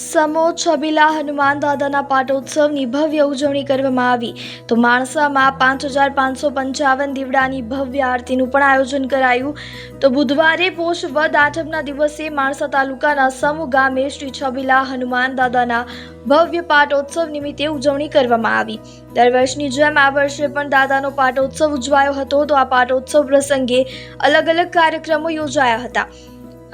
સમો છબીલા હનુમાન દાદાના પાટોત્સવની ભવ્ય ઉજવણી કરવામાં આવી તો માણસામાં 5555 દીવડાની ભવ્ય આરતીનું પણ આયોજન કરાયું। તો બુધવારે પોષ વદ આઠમના દિવસે માણસા તાલુકાના સમો ગામે શ્રી છબીલા હનુમાન દાદાના ભવ્ય પાટોત્સવ નિમિત્તે ઉજવણી કરવામાં આવી। દર વર્ષની જેમ આ વર્ષે પણ દાદાનો પાટોત્સવ ઉજવાયો હતો। તો આ પાટોત્સવ પ્રસંગે અલગ અલગ કાર્યક્રમો યોજાયા હતા।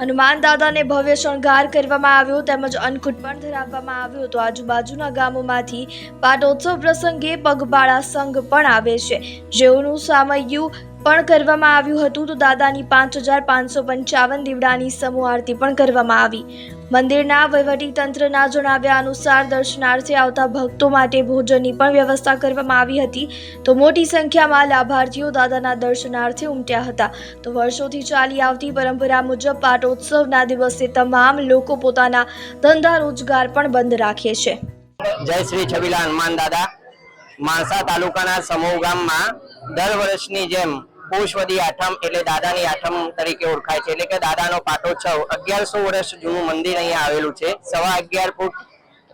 હનુમાન દાદાને ભવ્ય શણગાર કરવામાં આવ્યો તેમજ અન્નકૂટ પણ ધરાવવામાં આવ્યો। તો આજુબાજુના ગામોમાંથી પાટોત્સવ પ્રસંગે પગપાળા સંઘ પણ આવે છે જેઓનું સામૈયું પણ કરવામાં આવ્યું હતું। તો દાદાની 5555 દીવડાની સમૂહ આરતી પણ કરવામાં આવી। મંદિરના વહીવટી તંત્રના જણાવ્યા અનુસાર દર્શનાર્થે આવતા ભક્તો માટે ભોજનની પણ વ્યવસ્થા કરવામાં આવી હતી। તો મોટી સંખ્યામાં લાભાર્થીઓ દાદાના દર્શનાર્થે ઉમટ્યા હતા। તો વર્ષોથી ચાલી આવતી પરંપરા મુજબ પાટોત્સવના દિવસે તમામ લોકો પોતાના ધંધા રોજગાર પણ બંધ રાખે છે। જય શ્રી છબીલા હનુમાન દાદા। માણસા તાલુકાના સમૂહ ગામમાં દર વર્ષની જેમ પોષવદી આઠમ એટલે દાદાની આઠમ તરીકે ઓળખાય છે, એટલે કે દાદાનો પાટોત્સવ 1100 વર્ષ જૂનું મંદિર અહીંયા આવેલું છે। 11.5 ફૂટ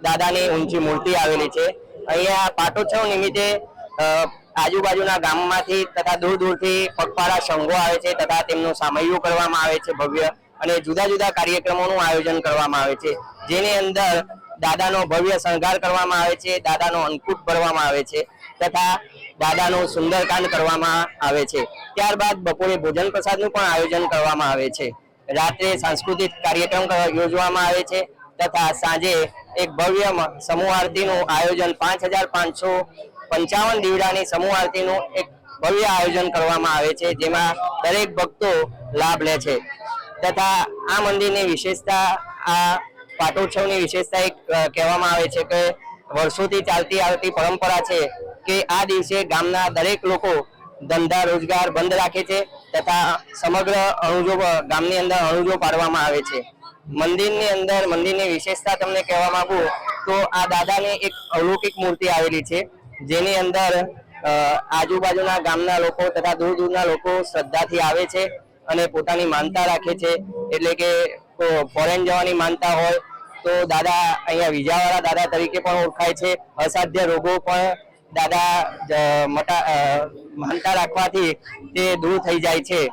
દાદાની ઊંચી મૂર્તિ આવેલી છે। અહીંયા પાટોત્સવ નિમિત્તે આજુબાજુના ગામમાંથી તથા દૂર દૂરથી પગપાળા સંઘો આવે છે તથા તેમનું સામૈયું કરવામાં આવે છે ભવ્ય, અને જુદા જુદા કાર્યક્રમોનું આયોજન કરવામાં આવે છે, જેની અંદર દાદાનો ભવ્ય શણગાર કરવામાં આવે છે, દાદાનો અન્નકૂટ ભરવામાં આવે છે તથા દાદાનું સુંદરકાંડ કરવામાં આવે છે। ત્યારબાદ બપોરે ભોજન પ્રસાદનું પણ આયોજન કરવામાં આવે છે। રાત્રે સાંસ્કૃતિક કાર્યક્રમ યોજવામાં આવે છે તથા સાંજે એક ભવ્ય સમૂહ આરતીનું આયોજન 5555 દીવડાની સમૂહ આરતીનું એક ભવ્ય આયોજન કરવામાં આવે છે, જેમાં દરેક ભક્તો લાભ લે છે। તથા આ મંદિરની વિશેષતા, આ પાટોત્સવની વિશેષતા એક કહેવામાં આવે છે કે વર્ષોથી ચાલતી આવતી પરંપરા છે કે આ દિવસે ગામના દરેક લોકો ધંધા રોજગાર બંધ રાખે છે તથા સમગ્ર અણુજો ગામની અંદર અણુજો પાડવામાં આવે છે। મંદિરની અંદર મંદિરની વિશેષતા તમને કહેવા માંગુ તો આ દાદાની એક અલૌકિક મૂર્તિ આવેલી છે, જેની અંદર આજુબાજુના ગામના લોકો તથા દૂર દૂરના લોકો શ્રદ્ધાથી આવે છે અને પોતાની માનતા રાખે છે। એટલે કે ફોરેન જવાની માનતા હોય તો દાદા અહીંયા વિજાવાળા દાદા તરીકે પણ ઓળખાય છે। અસાધ્ય રોગો પણ દાદા માનતા રાખવાથી તે દૂર થઈ જાય છે।